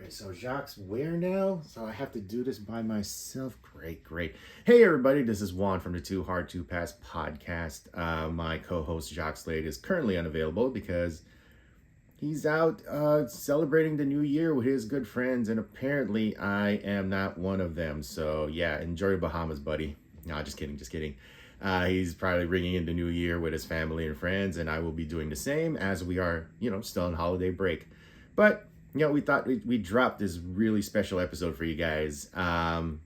right, so Jokić where now? So I have to do this by myself. Great. Hey everybody, this is Juan from the Too Hard to Pass podcast. My co-host Jokić Slade is currently unavailable because he's out celebrating the new year with his good friends, and apparently I am not one of them. So yeah, enjoy the Bahamas, buddy. No, just kidding. He's probably ringing in the new year with his family and friends, and I will be doing the same as we are, still on holiday break. But we thought we'd drop this really special episode for you guys.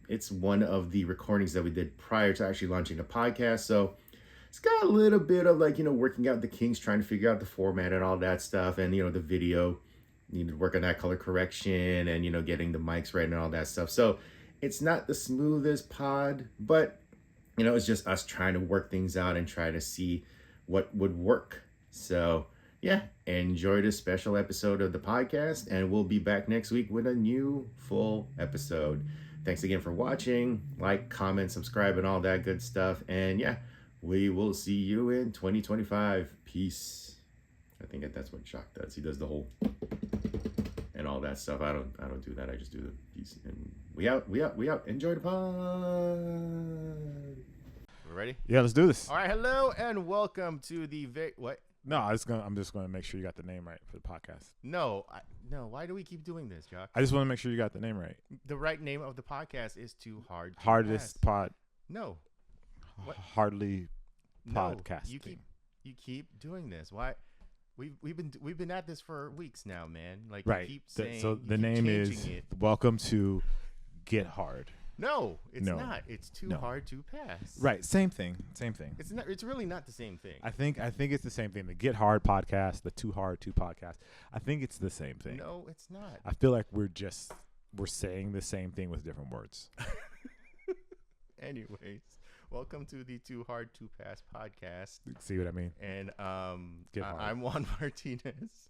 It's one of the recordings that we did prior to actually launching the podcast. So it's got a little bit of working out the kinks, trying to figure out the format and all that stuff. And, the video, needed to work on that color correction and, getting the mics right and all that stuff. So it's not the smoothest pod, but, it's just us trying to work things out and try to see what would work. So yeah, enjoy this special episode of the podcast, and we'll be back next week with a new full episode. Thanks again for watching. Like, comment, subscribe, and all that good stuff. And yeah, we will see you in 2025. Peace. I think that's what Jokić does. He does the whole and all that stuff. I don't do that. I just do the peace. And we out. Enjoy the pod. We're ready? Yeah, let's do this. All right, hello and welcome to the what? No, I'm just gonna make sure you got the name right for the podcast. No. Why do we keep doing this, Jokić? I just want to make sure you got the name right. The right name of the podcast is Too Hard to Hardest Pass. pod. No. What? Hardly podcasting. You keep doing this. Why? We've been at this for weeks now, man. Like right. You keep saying. So the name is Welcome to Get Hard. No, it's not. It's Too Hard to Pass. Right. Same thing. It's not. It's really not the same thing. I think it's the same thing. The Get Hard podcast, the Too Hard to podcast. I think it's the same thing. No, it's not. I feel like we're saying the same thing with different words. Anyways, welcome to the Too Hard to Pass podcast. See what I mean? And I'm Juan Martinez.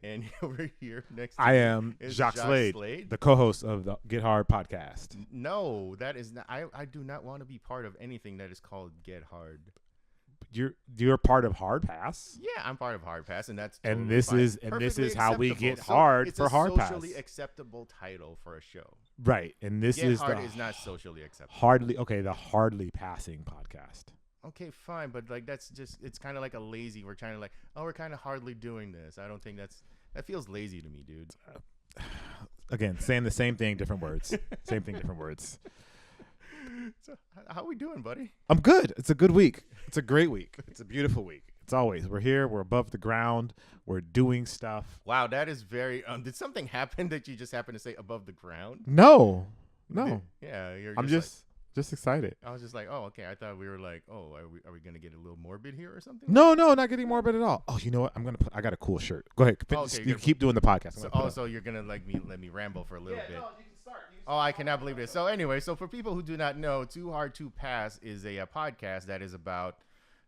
And over here next to I me am is Jokić Slade, the co-host of the Get Hard podcast. No, that is not. I do not want to be part of anything that is called Get Hard. You're part of Hard Pass. Yeah, I'm part of Hard Pass, and that's and totally this fine. is Perfectly how we get acceptable. hard for Hard Pass. It's a socially acceptable title for a show. Right, and this Get is Hard the is not socially acceptable. the hardly passing podcast. Okay, fine, but that's just it's kind of like a lazy. We're trying to we're kind of hardly doing this. I don't think that feels lazy to me, dude. Again, saying the same thing, different words. Same thing, different words. So, how we doing, buddy? I'm good. It's a good week. It's a great week. It's a beautiful week. It's always. We're here. We're above the ground. We're doing stuff. Wow, that is very. Did something happen that you just happened to say above the ground? No. Yeah, I'm just excited. I was just like, oh, okay. I thought we were like, oh, are we gonna get a little morbid here or something? No, not getting morbid at all. Oh, you know what? I got a cool shirt. Go ahead. You keep doing the podcast. So you're gonna let me ramble for a little bit. No, you can start. I cannot believe this. So anyway, so for people who do not know, Too Hard to Pass is a podcast that is about,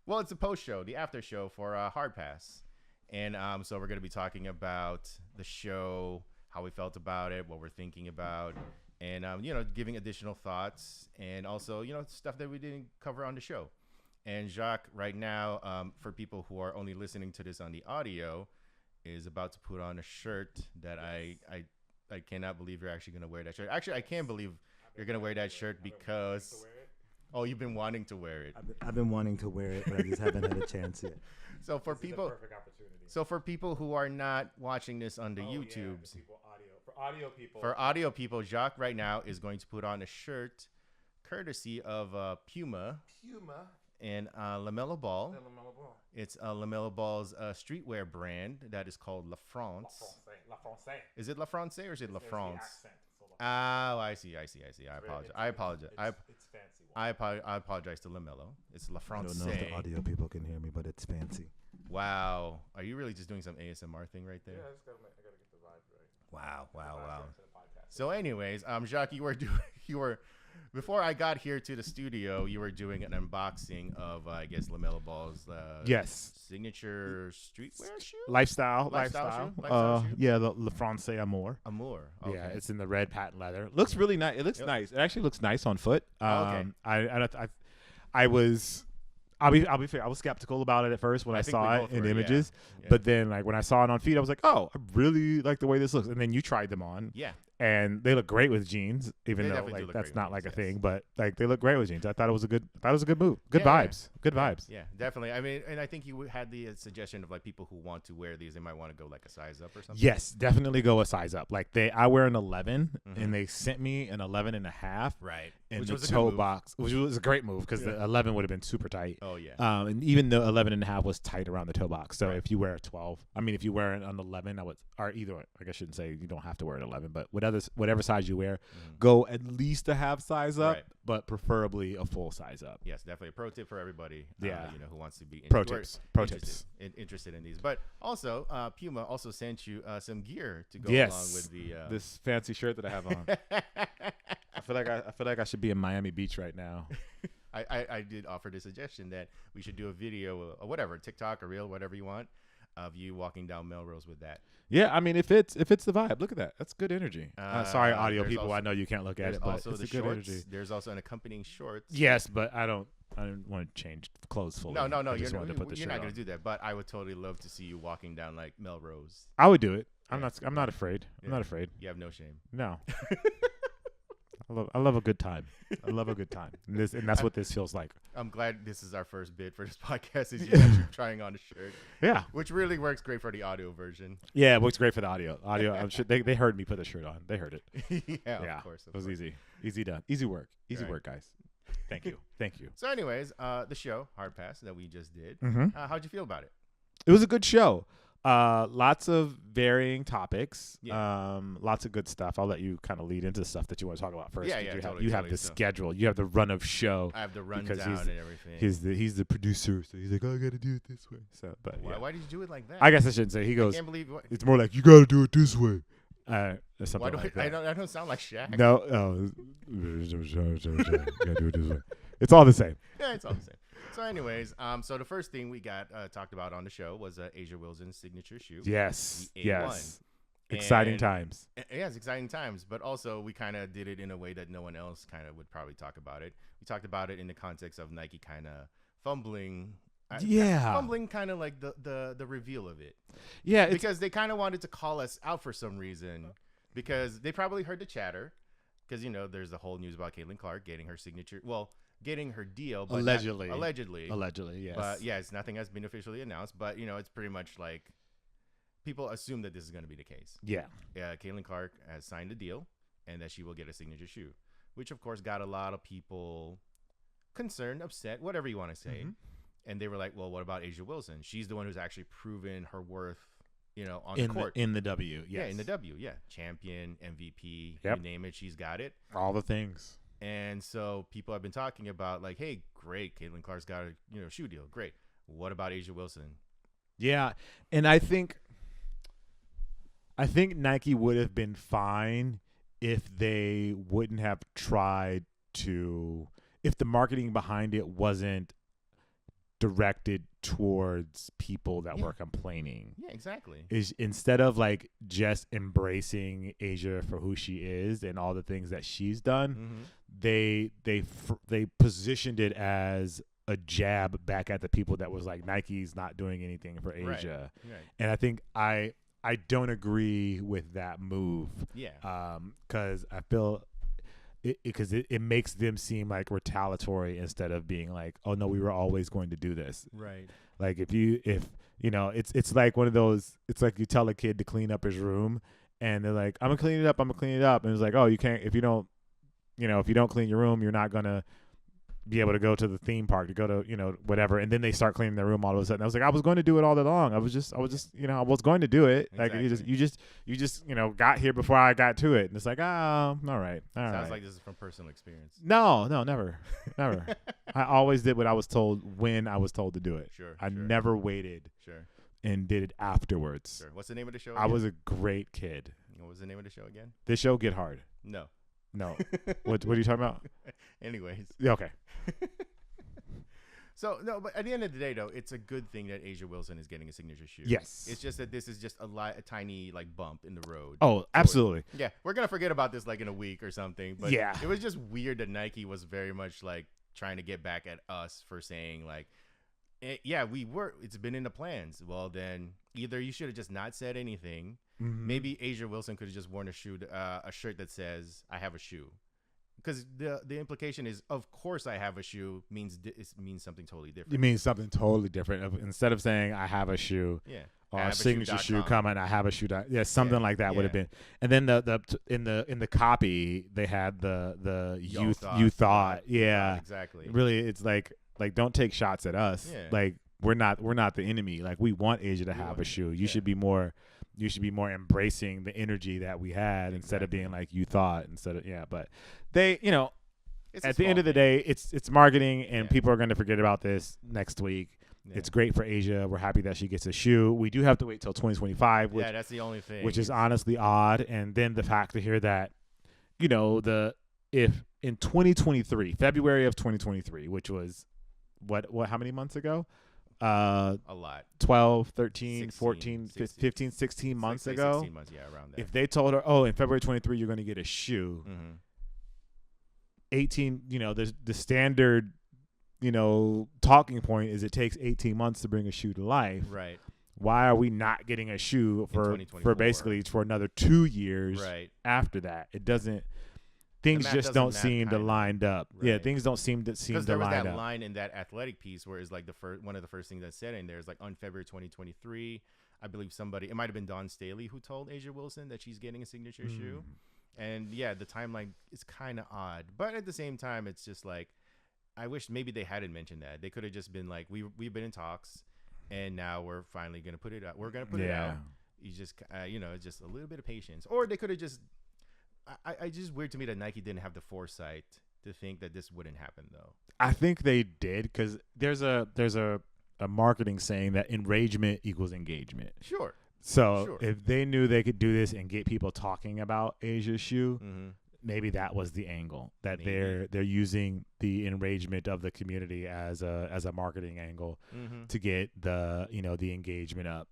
well, it's a post show, the after show for Hard Pass, and so we're gonna be talking about the show, how we felt about it, what we're thinking about. And, giving additional thoughts and also, stuff that we didn't cover on the show. And Jokić right now, for people who are only listening to this on the audio, is about to put on a shirt that I cannot believe you're actually going to wear that shirt. Actually, I can't believe you're going to wear that shirt because, you've been wanting to wear it. I've been wanting to wear it, but I just haven't had a chance yet. So for people who are not watching this on the YouTubes. For audio people, Jokić right now is going to put on a shirt courtesy of Puma and LaMelo Ball. It's LaMelo Ball's streetwear brand that is called La France. Is it La France or is it La France? Oh, I see. I apologize. It's fancy. I apologize to LaMelo. It's La France. I don't know if the audio people can hear me, but it's fancy. Wow. Are you really just doing some ASMR thing right there? Yeah, I just gotta get the vibe right. Wow. So anyways, Jokić, you were before I got here to the studio, you were doing an unboxing of I guess LaMelo Ball's signature streetwear shoe? Lifestyle shoe? Yeah, the La France Amour. Okay. Yeah, it's in the red patent leather. Looks really nice. It looks nice. It actually looks nice on foot. Okay. I I'll be fair. I was skeptical about it at first when I think saw we it both in were, images, yeah. but then like when I saw it on feed, I was like, oh, I really like the way this looks. And then you tried them on, Yeah. and they look great with jeans, even They though definitely do like look that's great not with like a jeans, yes. thing, but like they look great with jeans. I thought it was a good move. Good Yeah, vibes. Good vibes. Yeah, definitely. I mean, and I think you had the suggestion of like people who want to wear these, they might want to go like a size up or something. Yes, definitely go a size up. Like I wear an 11, Mhm. and they sent me an 11 and a half Right. in Which the was a good toe move. box, which was a great move because Yeah. the 11 would have been super tight. Oh yeah. And even the 11 and a half was tight around the toe box. So Right. if you wear a 12, I mean, if you wear an 11, or either, like I shouldn't say you don't have to wear an 11, but whatever size you wear, Mhm. go at least a half size up, Right. but preferably a full size up. Yes, definitely a pro tip for everybody. Yeah. Who wants to be Pro or tips. interested in these. But also, Puma also sent you some gear to go Yes. along with the. This fancy shirt that I have on. I feel like I should be in Miami Beach right now. I did offer the suggestion that we should do a video or whatever, TikTok or reel, whatever you want, of you walking down Melrose with that. Yeah, I mean, if it's the vibe, look at that. That's good energy. Sorry, audio there's people. also- I know you can't look at There's it, but also it's the a good shorts. energy. There's also an accompanying shorts. Yes, but I don't want to change clothes fully. No, I you're, just wanted to put the you're shirt not on. going to do that. But I would totally love to see you walking down like Melrose. I would do it. I'm Yeah. not afraid. I'm Yeah. not afraid. You have no shame. No. I love a good time. I love a good time. And that's what this feels like. I'm glad this is our first bid for this podcast. Is you actually trying on a shirt, Yeah. which really works great for the audio version. Yeah, it works great for the audio. I'm sure they heard me put the shirt on. They heard it. Yeah, of course. It was easy. Easy done. Easy work. Easy Right. work, guys. Thank you. Thank you. So, anyways, the show Hard Pass that we just did. Mm-hmm. How'd you feel about it? It was a good show. Lots of varying topics. Yeah. Lots of good stuff. I'll let you kind of lead into the stuff that you want to talk about first. Yeah, 'cause yeah, You have, totally, you have totally. the So- schedule. You have the run of show. I have the Because rundown and everything. He's the producer, so he's like, oh, I gotta do it this way. So, but yeah. Why did you do it like that? I guess I shouldn't say. He I goes. can't believe what. It's more like you gotta do it this way. Or something Why do like I that. don't sound like Shaq. No. Oh, you gotta do it this way. It's all the same. Yeah, it's all the same. So, anyways, so the first thing we got talked about on the show was Asia Wilson's signature shoe. Yes. The A1. Yes. Exciting And- times. Yeah, it's exciting times, but also we kind of did it in a way that no one else kind of would probably talk about it. We talked about it in the context of Nike kind of fumbling. Fumbling kind of like the reveal of it. Yeah. Because they kind of wanted to call us out for some reason because they probably heard the chatter because, there's the whole news about Caitlin Clark getting her signature. Well, getting her deal. But Allegedly. Allegedly, yes. But yeah, it's nothing has been officially announced. But, it's pretty much like people assume that this is going to be the case. Yeah. Caitlin Clark has signed a deal and that she will get a signature shoe, which of course got a lot of people concerned, upset, whatever you want to say. Mm-hmm. And they were like, well, what about Asia Wilson? She's the one who's actually proven her worth, on the court. In the W. Yes. Yeah, in the W. Yeah. Champion, MVP, Yep. you name it, she's got it. All the things. And so people have been talking about like, hey, great, Caitlin Clark's got a shoe deal. Great. What about Asia Wilson? Yeah. And I think Nike would have been fine if they wouldn't have tried to, if the marketing behind it wasn't directed towards people that were complaining. Yeah, exactly. Is instead of like just embracing Asia for who she is and all the things that she's done, they positioned it as a jab back at the people that was like, Nike's not doing anything for Asia. Right. And I think I don't agree with that move. Yeah. Because I feel it makes them seem like retaliatory instead of being like, oh no, we were always going to do this. Right. Like if it's like one of those, it's like you tell a kid to clean up his room and they're like, I'm gonna clean it up. And it's like, oh, you can't, if you don't clean your room, you're not gonna be able to go to the theme park, to go to, whatever. And then they start cleaning their room all of a sudden. I was like, I was going to do it all day long. I was going to do it. Like Exactly. you just got here before I got to it. And it's like, oh, all right. Sounds like this is from personal experience. No, never. I always did what I was told when I was told to do it. Sure. I never waited Sure. and did it afterwards. Sure. What's the name of the show? I again? was a great kid. What was the name of the show again? This show Get Hard. No. No. What are you talking about? Anyways. Yeah, okay. So, no, but at the end of the day, though, it's a good thing that Asia Wilson is getting a signature shoe. Yes. It's just that this is just a tiny, bump in the road. Oh, absolutely. Yeah, we're going to forget about this, in a week or something. But Yeah. it was just weird that Nike was very much, trying to get back at us for saying, Yeah, it's been in the plans. Well, then either you should have just not said anything. Maybe Asia Wilson could have just worn a shirt that says "I have a shoe," because the implication is, of course, I have a shoe means something totally different. It means something totally different. Instead of saying I have a shoe, or a signature shoe coming, I have a shoe. Something like that would have been. And then in the copy they had the you thought, exactly. Really, it's like don't take shots at us. Yeah. Like we're not the enemy. Like we want Asia to have a shoe. You should be more embracing the energy that we had instead of being like you thought but they at the end of the day it's marketing and people are going to forget about this next week. It's great for Asia. We're happy that she gets a shoe. We do have to wait till 2025 which, that's the only thing, which is honestly odd. And then the fact to hear that if in 2023 February of 2023, which was what how many months ago? A lot. 12, 13, 16, 14, 16, 15, 16 months ago. 16 months, around that. If they told her, in February 23, you're going to get a shoe, 18, the standard, talking point is it takes 18 months to bring a shoe to life. Right. Why are we not getting a shoe for basically for another 2 years after that? It doesn't. Things just don't seem to line up. Right. Yeah, things don't seem to line up. Because there was that line in that athletic piece where it's like one of the first things that said in there is like on February 2023, I believe it might have been Dawn Staley who told Asia Wilson that she's getting a signature shoe. And the timeline is kind of odd. But at the same time, it's just like, I wish maybe they hadn't mentioned that. They could have just been like, we've been in talks and now we're finally going to put it out. We're going to put it out. You just, just a little bit of patience. Or they could have just, I just weird to me that Nike didn't have the foresight to think that this wouldn't happen though. I think they did because there's a marketing saying that enragement equals engagement. Sure. So if they knew they could do this and get people talking about Asia's shoe, maybe that was the angle that they're using the enragement of the community as a marketing angle to get the engagement up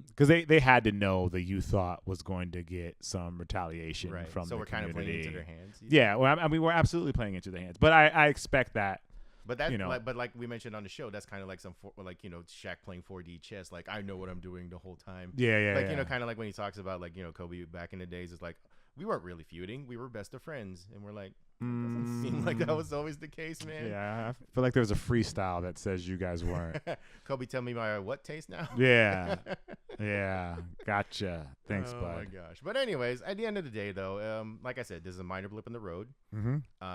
because they had to know the you thought was going to get some retaliation from the community. So we're kind of playing into their hands. Yeah, well, I mean we're absolutely playing into their hands, but I expect that. But that, but like we mentioned on the show, that's kind of like Shaq playing 4D chess. Like I know what I'm doing the whole time. Yeah. Kind of like when he talks about Kobe back in the days. It's like we weren't really feuding; we were best of friends, and we're like, doesn't seem like that was always the case, man. Yeah, I feel like there was a freestyle that says you guys weren't. Kobe, tell me my what taste now? Yeah, gotcha. Thanks, bud. Oh my gosh. But anyways, at the end of the day, though, like I said, this is a minor blip in the road.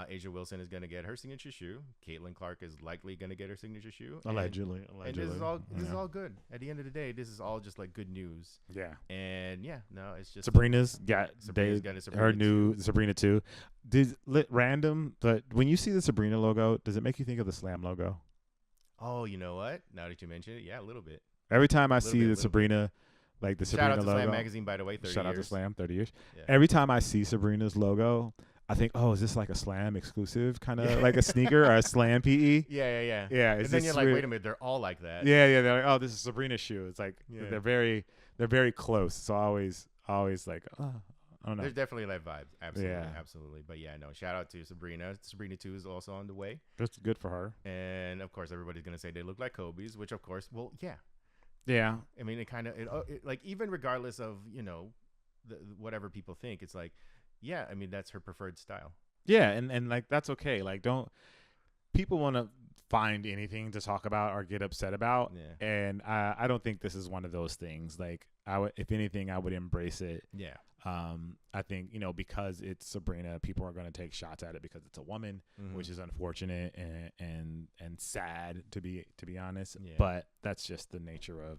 Asia Wilson is going to get her signature shoe. Caitlin Clark is likely going to get her signature shoe. Allegedly. And this is all good. At the end of the day, this is all just like good news. Yeah. And it's just Sabrina's got her new Sabrina 2. Random, but when you see the Sabrina logo, does it make you think of the Slam logo? Oh, you know what? Now that you mention it, yeah, a little bit. Every time I see the Sabrina, like the Sabrina logo. Shout out to Slam Magazine, by the way. 30 years. Shout out to Slam, 30 years. Yeah. Every time I see Sabrina's logo, I think, oh, is this like a Slam exclusive, kind of like a sneaker or a Slam PE? Yeah. Yeah. And then you're like, wait a minute, they're all like that. Yeah. They're like, oh, this is Sabrina's shoe. It's like they're very close. So always like, oh. I don't know. There's definitely that vibe. Absolutely. But shout out to Sabrina. Sabrina 2 is also on the way. That's good for her. And of course, everybody's going to say they look like Kobe's, which of course, well, yeah. Yeah. I mean, it like, even regardless of, whatever people think, it's like, yeah, I mean, that's her preferred style. Yeah. And like, that's okay. Like, people want to find anything to talk about or get upset about. Yeah. And I don't think this is one of those things. Like, if anything, I would embrace it. Yeah. I think, because it's Sabrina, people are going to take shots at it because it's a woman, which is unfortunate and sad to be honest. Yeah. But that's just the nature of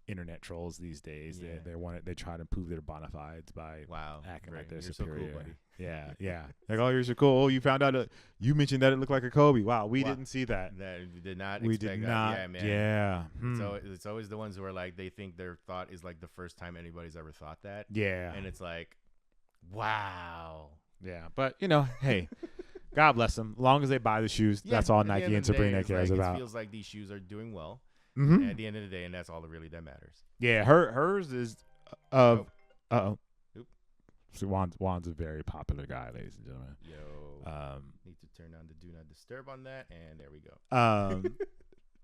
internet trolls these days. Yeah. They try to prove their bona fides by acting like they're superior. So cool, buddy. Yeah. Like, oh, you're so cool. Oh, you found out you mentioned that it looked like a Kobe. Wow, we didn't see that. We did not. We did not. Yeah, man. Yeah. So it's always the ones who are like, they think their thought is like the first time anybody's ever thought that. Yeah. And it's like, wow. Yeah, but hey, God bless them. As long as they buy the shoes, that's all Nike and Sabrina cares about. It feels like these shoes are doing well. At the end of the day, and that's all that really matters. Yeah, hers is of So Juan's a very popular guy, ladies and gentlemen. Yo, need to turn on the do not disturb on that, and there we go.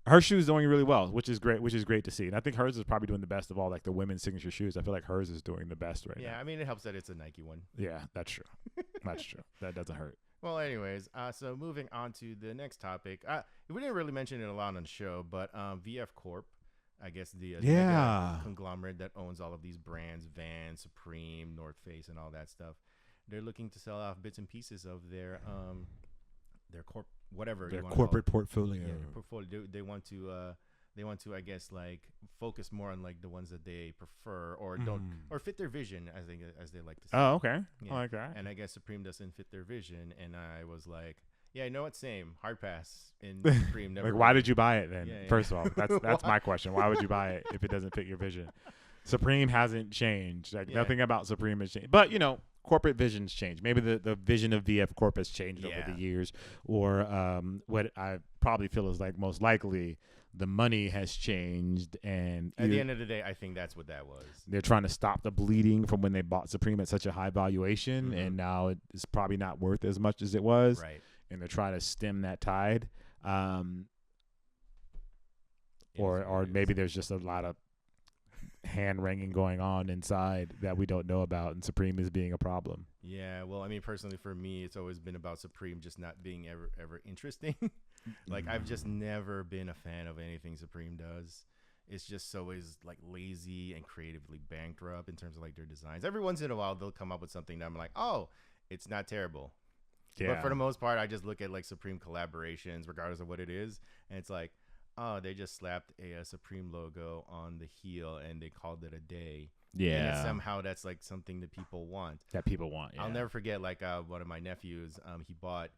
her shoes doing really well, which is great to see. And I think hers is probably doing the best of all like the women's signature shoes. I feel like hers is doing the best right now. Yeah, I mean, it helps that it's a Nike one. Yeah, that's true. That's true. That doesn't hurt. Well, anyways, so moving on to the next topic. We didn't really mention it a lot on the show, but VF Corp, I guess the mega conglomerate that owns all of these brands, Vans, Supreme, North Face, and all that stuff, they're looking to sell off bits and pieces of their corporate portfolio. Yeah, their portfolio. They want to, I guess, like focus more on like the ones that they prefer or don't or fit their vision, as they like to say. Oh, okay. Yeah. I like that. And I guess Supreme doesn't fit their vision, and I was like, yeah, you know what? Same. Hard pass in Supreme. Never Like, why did you buy it then? Yeah. First of all, that's my question. Why would you buy it if it doesn't fit your vision? Supreme hasn't changed. Like nothing about Supreme has changed. But corporate visions change. Maybe the vision of VF Corp has changed over the years, or what I probably feel is like most likely the money has changed, and at the end of the day, I think that's what that was. They're trying to stop the bleeding from when they bought Supreme at such a high valuation, and now it's probably not worth as much as it was. Right. And they're trying to stem that tide. Or maybe there's just a lot of hand wringing going on inside that we don't know about, and Supreme is being a problem. Yeah, well, I mean, personally for me, it's always been about Supreme just not being ever interesting. Like I've just never been a fan of anything Supreme does. It's just always like lazy and creatively bankrupt in terms of like their designs. Every once in a while they'll come up with something that I'm like, oh, it's not terrible. Yeah. But for the most part, I just look at like Supreme collaborations, regardless of what it is, and it's like, oh, they just slapped a Supreme logo on the heel and they called it a day. Yeah. And somehow that's like something that people want. Yeah. I'll never forget like one of my nephews, he bought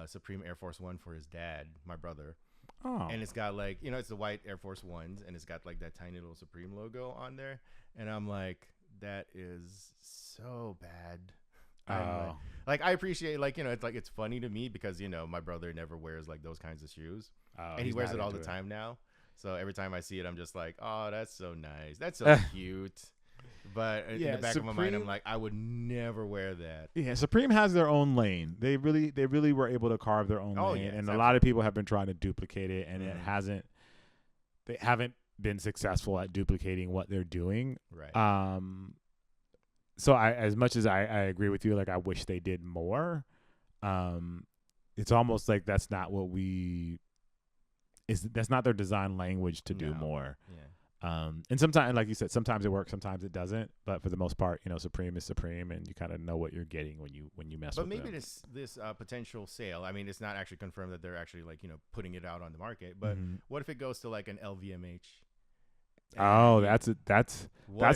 Supreme Air Force One for his dad, my brother. Oh. And it's got like, it's the white Air Force Ones and it's got like that tiny little Supreme logo on there. And I'm like, that is so bad. Like I appreciate it's funny to me because my brother never wears like those kinds of shoes, and he wears it all the time now. So every time I see it, I'm just like, oh, that's so nice, that's so cute. But in the back of my mind, I'm like, I would never wear that. Yeah, Supreme has their own lane. They really were able to carve their own lane, and a lot of people have been trying to duplicate it, and they haven't been successful at duplicating what they're doing. Right. So as much as I agree with you, like I wish they did more. It's almost like that's not that's not their design language to do more. Yeah. And sometimes, like you said, sometimes it works, sometimes it doesn't. But for the most part, Supreme is Supreme, and you kind of know what you're getting when you mess with them. But maybe this potential sale. I mean, it's not actually confirmed that they're actually like putting it out on the market. But what if it goes to like an LVMH? Oh, that's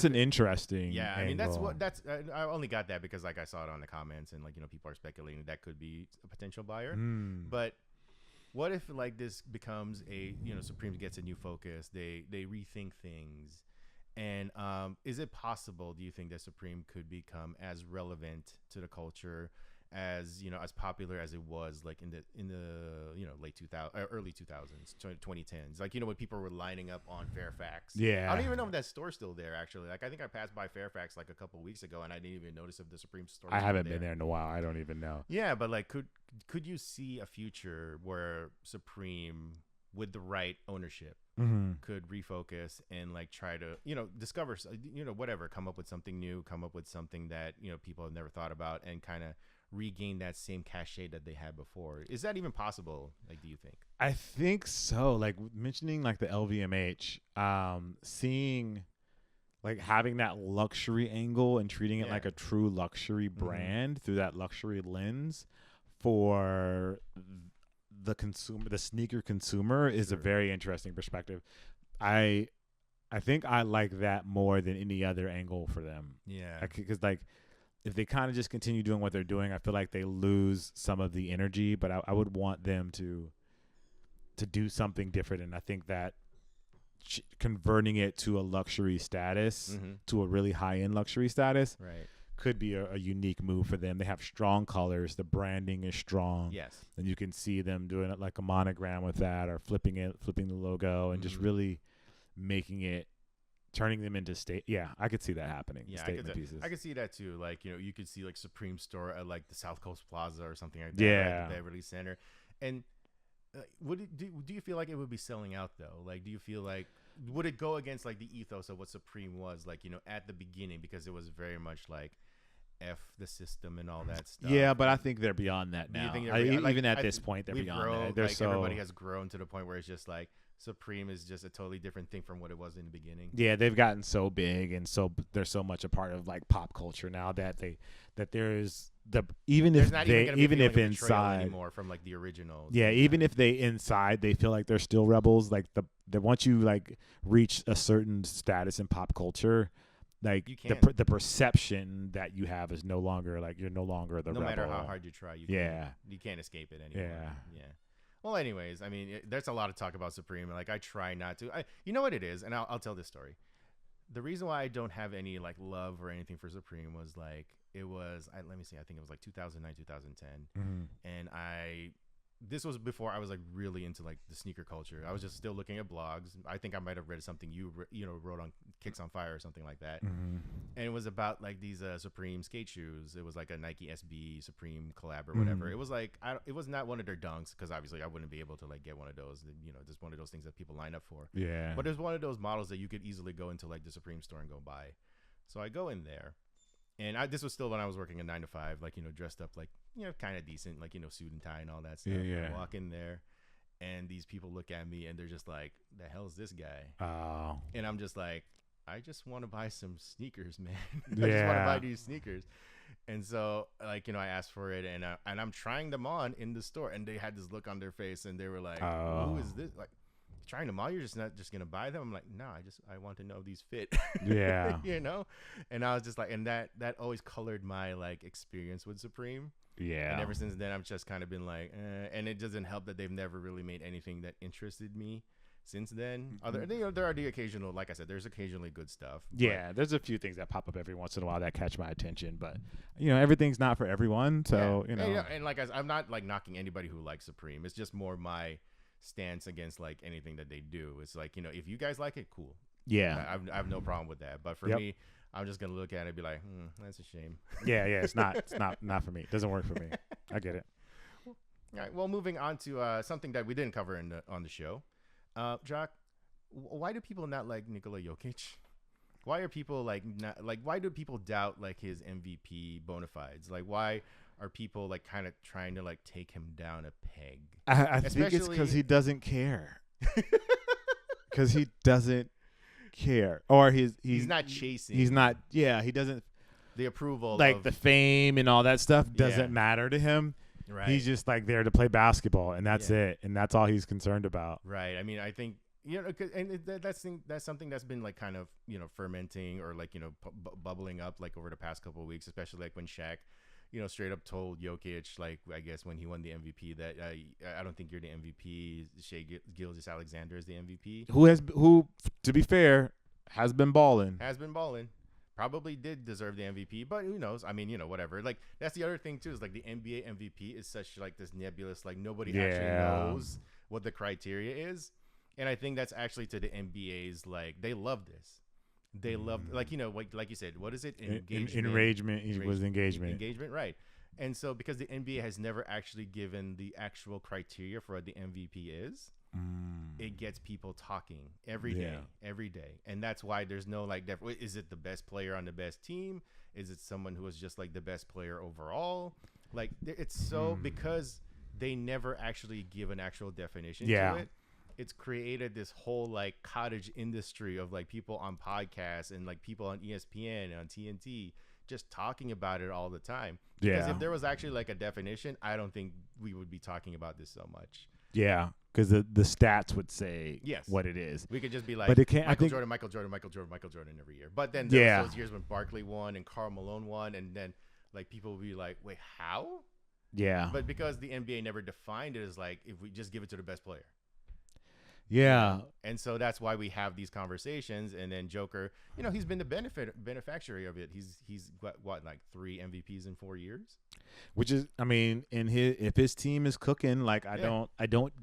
an interesting. Yeah, I mean angle. I only got that because like I saw it on the comments and like people are speculating that could be a potential buyer. But what if like this becomes a Supreme gets a new focus, they rethink things, and is it possible? Do you think that Supreme could become as relevant to the culture as as popular as it was like in the late 2000s, early 2000s, 2010s, like when people were lining up on Fairfax? Yeah, I don't even know if that store's still there actually. Like I think I passed by Fairfax like a couple of weeks ago and I didn't even notice if the Supreme store. I haven't been there in a while. I don't even know. Yeah, but like could you see a future where Supreme, with the right ownership, could refocus and like try to discover whatever, come up with something new, come up with something that people have never thought about, and kind of regain that same cachet that they had before? Is that even possible? Like, do you think? I think so. Like mentioning like the LVMH, seeing like having that luxury angle and treating it like a true luxury brand through that luxury lens for the consumer, the sneaker consumer, is a very interesting perspective. I think I like that more than any other angle for them. Yeah, because like if they kind of just continue doing what they're doing, I feel like they lose some of the energy. But I would want them to do something different, and I think that converting it to a luxury status, to a really high-end luxury status, right, could be a unique move for them. They have strong colors. The branding is strong. Yes. And you can see them doing it like a monogram with that, or flipping the logo, and just really making it, turning them into I could see that happening. Yeah, statement pieces. I could see that too. Like, you could see like Supreme store at like the South Coast Plaza or something like that. Yeah. Right, the Beverly Center. And do you feel like it would be selling out though? Like, do you feel like would it go against like the ethos of what Supreme was like? At the beginning, because it was very much like F the system and all that stuff. Yeah, but I think they're beyond that Do you now. think they're Even at this point, they're beyond that. They're so everybody has grown to the point where it's just like Supreme is just a totally different thing from what it was in the beginning. yeah, they've gotten so big and they're so much a part of like pop culture now that there's even There's if not they even gonna be even a if feeling of betrayal inside anymore from like the originals. yeah, even if they inside they feel like they're still rebels, like the once you like reach a certain status in pop culture, like You the can't. the perception that you have is no longer like you're no longer the No rebel. matter how hard you try, you can't escape it anymore. Yeah. Well, anyways, I mean, there's a lot of talk about Supreme, and like I try not to. You know what it is, and I'll tell this story. The reason why I don't have any like love or anything for Supreme was like let me see, I think it was like 2009, 2010, and this was before I was like really into like the sneaker culture. I was just still looking at blogs. I think I might have read something you wrote on Kicks on Fire or something like that. And it was about like these Supreme skate shoes. It was like a Nike SB Supreme collab or whatever. It was like it was not one of their dunks because obviously I wouldn't be able to like get one of those. Just one of those things that people line up for. Yeah. But it was one of those models that you could easily go into like the Supreme store and go buy. So I go in there. And this was still when I was working a 9 to 5, like, dressed up like, kind of decent, like, suit and tie and all that stuff. Yeah. I walk in there and these people look at me and they're just like, the hell's this guy? Oh. And I'm just like, I just want to buy some sneakers, man. I just want to buy these sneakers. And so, like, I asked for it and I'm trying them on in the store. And they had this look on their face and they were like, who is this? Like, trying them on, you're just not just gonna buy them. I'm like, no, I want to know if these fit. Yeah. And I was just like, and that always colored my like experience with Supreme. Yeah. And ever since then I've just kind of been like and it doesn't help that they've never really made anything that interested me since then. There are the occasional, like I said, there's occasionally good stuff. Yeah, there's a few things that pop up every once in a while that catch my attention, but everything's not for everyone. So and like I'm not like knocking anybody who likes Supreme. It's just more my stance against like anything that they do. It's like, if you guys like it, cool. Yeah. I have no problem with that. But for me, I'm just gonna look at it and be like, that's a shame. Yeah, it's not for me. It doesn't work for me. I get it. All right. Well, moving on to something that we didn't cover on the show. Jock, why do people not like Nikola Jokić? Why are people why do people doubt like his MVP bona fides? Like, why are people like kind of trying to like take him down a peg? I think it's because he doesn't care. Because he doesn't care, or he's not chasing. He's not. Yeah, he doesn't. The approval, like the fame and all that stuff, doesn't matter to him. Right. He's just like there to play basketball, and that's it, and that's all he's concerned about. Right. I mean, I think that's something that's been like kind of fermenting or like bubbling up like over the past couple of weeks, especially like when Shaq straight up told Jokić, like, I guess when he won the MVP, that I don't think you're the MVP. Shea Gilgeous-Alexander is the MVP. Who, to be fair, has been balling. Probably did deserve the MVP, but who knows? I mean, whatever. Like, that's the other thing too, is like the NBA MVP is such like this nebulous, like nobody actually knows what the criteria is. And I think that's actually to the NBA's, like, they love this. They love, like you said, what is it? Engagement. It was engagement. Engagement, right. And so because the NBA has never actually given the actual criteria for what the MVP is, it gets people talking every day. And that's why there's no like, is it the best player on the best team? Is it someone who is just like the best player overall? Like, it's so, because they never actually give an actual definition to it. It's created this whole like cottage industry of like people on podcasts and like people on ESPN and on TNT just talking about it all the time. Because if there was actually like a definition, I don't think we would be talking about this so much. Yeah, because the stats would say what it is. We could just be like, but it can't, Michael Jordan every year. But then there was those years when Barkley won and Karl Malone won, and then like people would be like, wait, how? Yeah. But because the NBA never defined it as like, if we just give it to the best player. Yeah. And so that's why we have these conversations. And then Joker, he's been the beneficiary of it. He's what like 3 MVPs in 4 years, which is, I mean, if his team is cooking, like I don't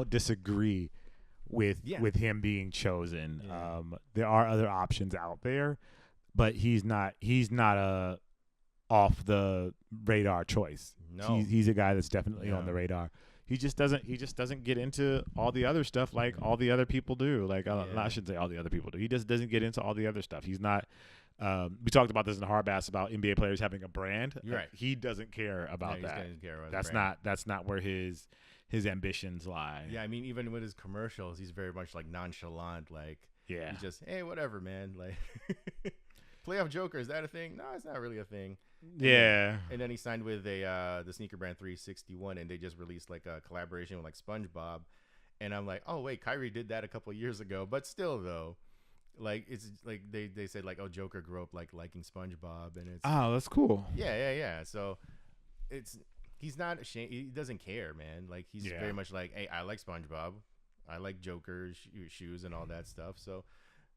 disagree with him being chosen. Yeah. There are other options out there, but he's not a off the radar choice. No, he's a guy that's definitely on the radar. he just doesn't get into all the other stuff like all the other people do. Like I shouldn't say all the other people do. He just doesn't get into all the other stuff. He's not. We talked about this in Hardbass about NBA players having a brand. Right. He doesn't care about that. That's not where his ambitions lie. Yeah, I mean, even with his commercials, he's very much like nonchalant. Like, yeah, he's just, hey, whatever, man. Like, playoff Joker, is that a thing? No, it's not really a thing. And then he signed with the sneaker brand 361, and they just released like a collaboration with like SpongeBob. And I'm like, oh wait, Kyrie did that a couple of years ago, but still though, like it's like they said like, oh, Joker grew up like liking SpongeBob, and it's that's cool. Yeah. So he's not ashamed. He doesn't care, man. Like he's very much like, hey, I like SpongeBob, I like Joker's shoes and all that stuff. So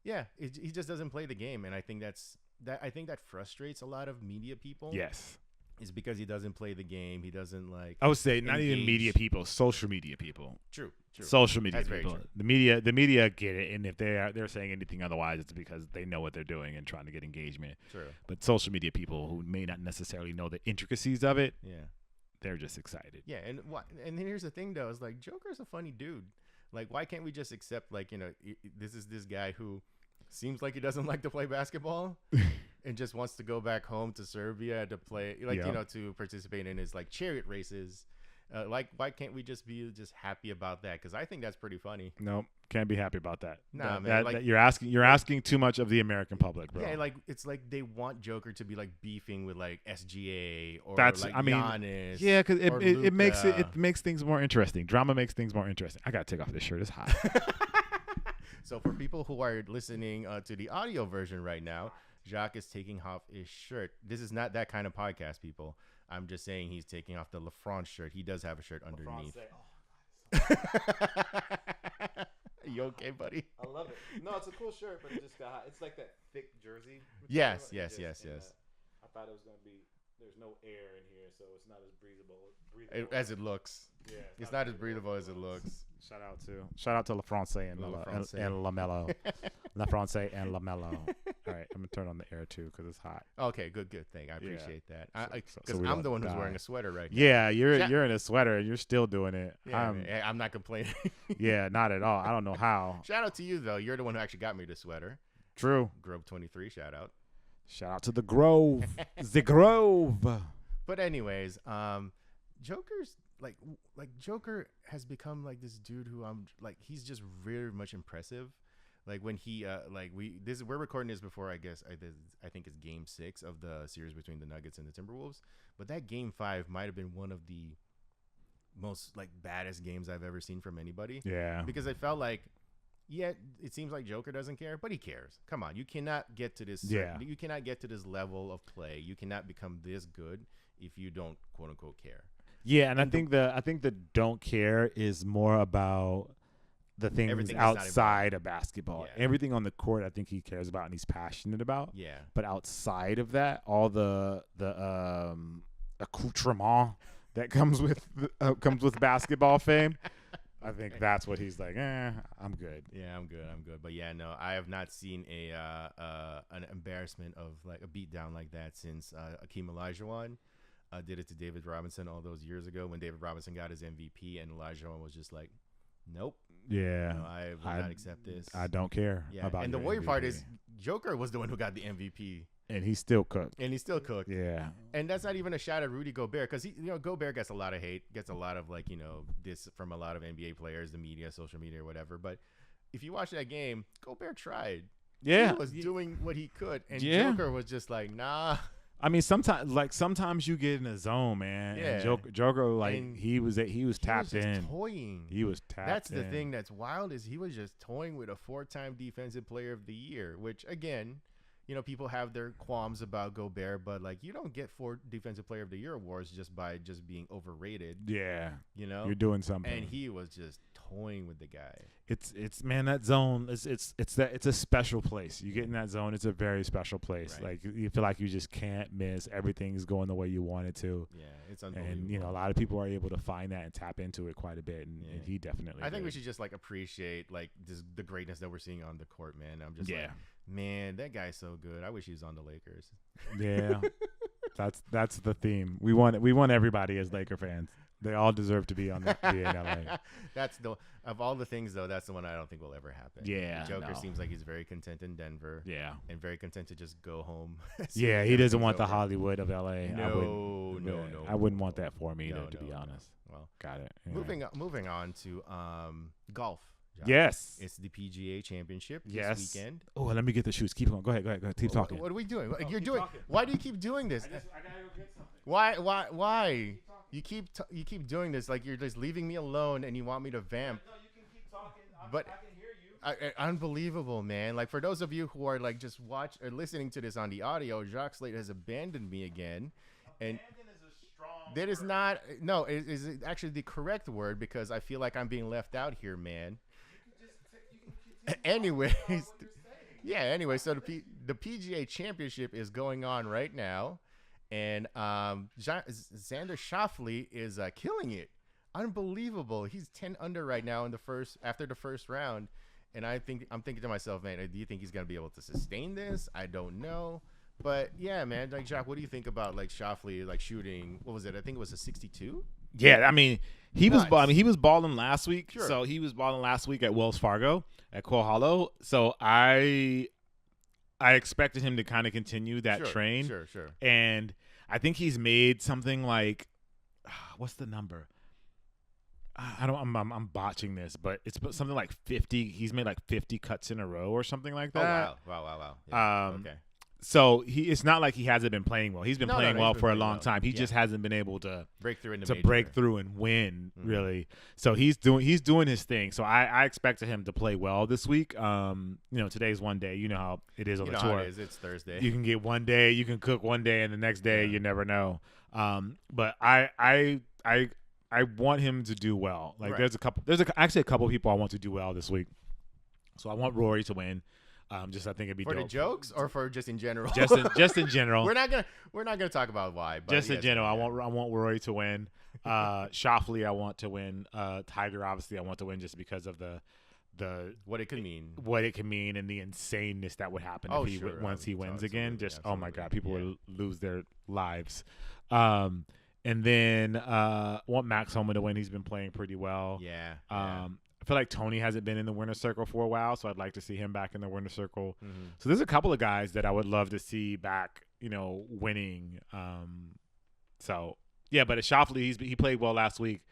yeah, he just doesn't play the game, and I think that frustrates a lot of media people. Yes. Is because he doesn't play the game. He doesn't like. I would say not even media people, social media people. True. Social media That's people. Very true. The media get it, and if they're saying anything otherwise, it's because they know what they're doing and trying to get engagement. True. But social media people who may not necessarily know the intricacies of it, they're just excited. Yeah, and here's the thing though, is like Joker's a funny dude. Like, why can't we just accept like, this is this guy who seems like he doesn't like to play basketball. And just wants to go back home to Serbia to play, to participate in his like chariot races. Like, why can't we just be happy about that? Because I think that's pretty funny. Nope, can't be happy about that. Nah, man. That you're asking too much of the American public, bro. Yeah, like it's like they want Joker to be like beefing with like SGA or Giannis. Yeah, because it makes things more interesting. Drama makes things more interesting. I gotta take off this shirt. It's hot. So for people who are listening to the audio version right now, Jacques is taking off his shirt. This is not that kind of podcast, people. I'm just saying he's taking off the LaFrance shirt. He does have a shirt underneath. You okay, buddy? I love it. No, it's a cool shirt, but it just got hot. It's like that thick jersey. Yes. I thought it was going to be, there's no air in here, so it's not as breathable as it looks. Yeah, it's not as breathable as it looks. Shout out to LaFrance and LaMelo. LaFrance and LaMelo. All right, I'm gonna turn on the air too because it's hot. Okay, good thing. I appreciate that. Because I'm the one who's wearing a sweater right now. Yeah, you're in a sweater and you're still doing it. Yeah, I'm not complaining. Yeah, not at all. I don't know how. Shout out to you though. You're the one who actually got me the sweater. True. Grove 23. Shout out. Shout out to the Grove. The Grove. But anyways, Joker's like Joker has become like this dude who I'm like, he's just very much impressive. Like when he we're recording this before I think it's game 6 of the series between the Nuggets and the Timberwolves, but that game 5 might have been one of the most like baddest games I've ever seen from anybody. Yeah, because I felt like, it seems like Joker doesn't care, but he cares. Come on, you cannot get to this. You cannot get to this level of play. You cannot become this good if you don't quote unquote care. Yeah, and I think the don't care is more about the things outside of basketball. Yeah. Everything on the court, I think he cares about and he's passionate about. Yeah. But outside of that, all the accoutrement that comes with basketball fame, I think that's what he's like. I'm good. Yeah, I'm good. But yeah, no, I have not seen an embarrassment of like a beatdown like that since Akeem Olajuwon did it to David Robinson all those years ago when David Robinson got his MVP and Olajuwon was just like, nope. Yeah, no, I will not accept this. I don't care. Yeah, about and the your worry MVP. part is Joker was the one who got the MVP, and he still cooked. Yeah, and that's not even a shot at Rudy Gobert because Gobert gets a lot of hate, gets a lot of like this from a lot of NBA players, the media, social media, or whatever. But if you watch that game, Gobert tried. Yeah, he was doing what he could, and Joker was just like, nah. I mean, sometimes you get in a zone, man. Yeah. And Joker, like he was tapped in. Toying. He was tapped in. That's the thing that's wild is he was just toying with a 4-time Defensive Player of the Year, which again, people have their qualms about Gobert, but like you don't get 4 Defensive Player of the Year awards just by just being overrated. Yeah, you're doing something. And he was just toying with the guy. It's man, that zone it's a special place. You get in that zone, it's a very special place. Right. Like you feel like you just can't miss. Everything's going the way you want it to. Yeah, it's unbelievable. And a lot of people are able to find that and tap into it quite a bit, and he definitely. I think we should just like appreciate like the greatness that we're seeing on the court, man. I'm just like, man, that guy's so good. I wish he was on the Lakers. Yeah, that's the theme. We want everybody as Laker fans. They all deserve to be on the be in LA. That's the of all the things though. That's the one I don't think will ever happen. Yeah, Joker no. seems like he's very content in Denver. Yeah. and very content to just go home. as soon Yeah, as he doesn't everything's want the over. Hollywood of LA. No, no. I wouldn't want that for me, No, to be no, honest. no. Well, Got it. Anyway. moving on to golf. Josh. Yes. It's the PGA Championship Yes. this weekend. Oh, let me get the shoes. Keep going. Go ahead. Keep talking. What are we doing? You're keep doing. talking. Why do you keep doing this? I gotta go get something. Why? You keep doing this like you're just leaving me alone and you want me to vamp. No, you can keep talking. But- I can hear you. Unbelievable, man. Like for those of you who are like just watch or listening to this on the audio, Jacques Slate has abandoned me again. And that is not no, it is actually the correct word because I feel like I'm being left out here, man. Anyways, anyway, so the PGA Championship is going on right now, and Xander Schauffele is killing it. Unbelievable. He's 10 under right now after the first round, and I'm thinking to myself, man, do you think he's gonna be able to sustain this? I don't know, but yeah, man, like Jacques, what do you think about like Schauffele like shooting? What was it? I think it was a 62. Yeah, I mean, he was Nuts. he was balling last week. Sure. So he was balling last week at Wells Fargo at Quail Hollow. So I expected him to kind of continue that train. Sure. And I think he's made something like what's the number? I'm botching this, but it's something like 50. He's made like 50 cuts in a row or something like that. Oh wow. Yeah. Okay. So it's not like he hasn't been playing well. He's been playing well he's been for a playing long well. time. He Yeah. just hasn't been able to Break through in the to major. break through and win, Mhm. really. So he's doing his thing. So I expected him to play well this week. Today's one day. You know how it is on You the know how tour. it is. It's Thursday. You can get one day, you can cook one day, and the next day Yeah. you never know. But I want him to do well. Like Right. there's actually a couple people I want to do well this week. So I want Rory to win. I think it'd be for dope. the jokes or for just in general? Just in general. we're not gonna talk about why. But Just in yes, general, yeah. I want Rory to win. Schauffele, I want to win. Tiger, obviously, I want to win just because of the what it could mean. what it can mean and the insaneness that would happen Oh, if he sure. once he wins again. Absolutely, Just oh my God, people absolutely. would lose their lives. And then I want Max Homa to win. He's been playing pretty well. Yeah. I feel like Tony hasn't been in the winner's circle for a while, so I'd like to see him back in the winner's circle. Mhm. So there's a couple of guys that I would love to see back, winning. So yeah, but at Schauffele, he played well last week.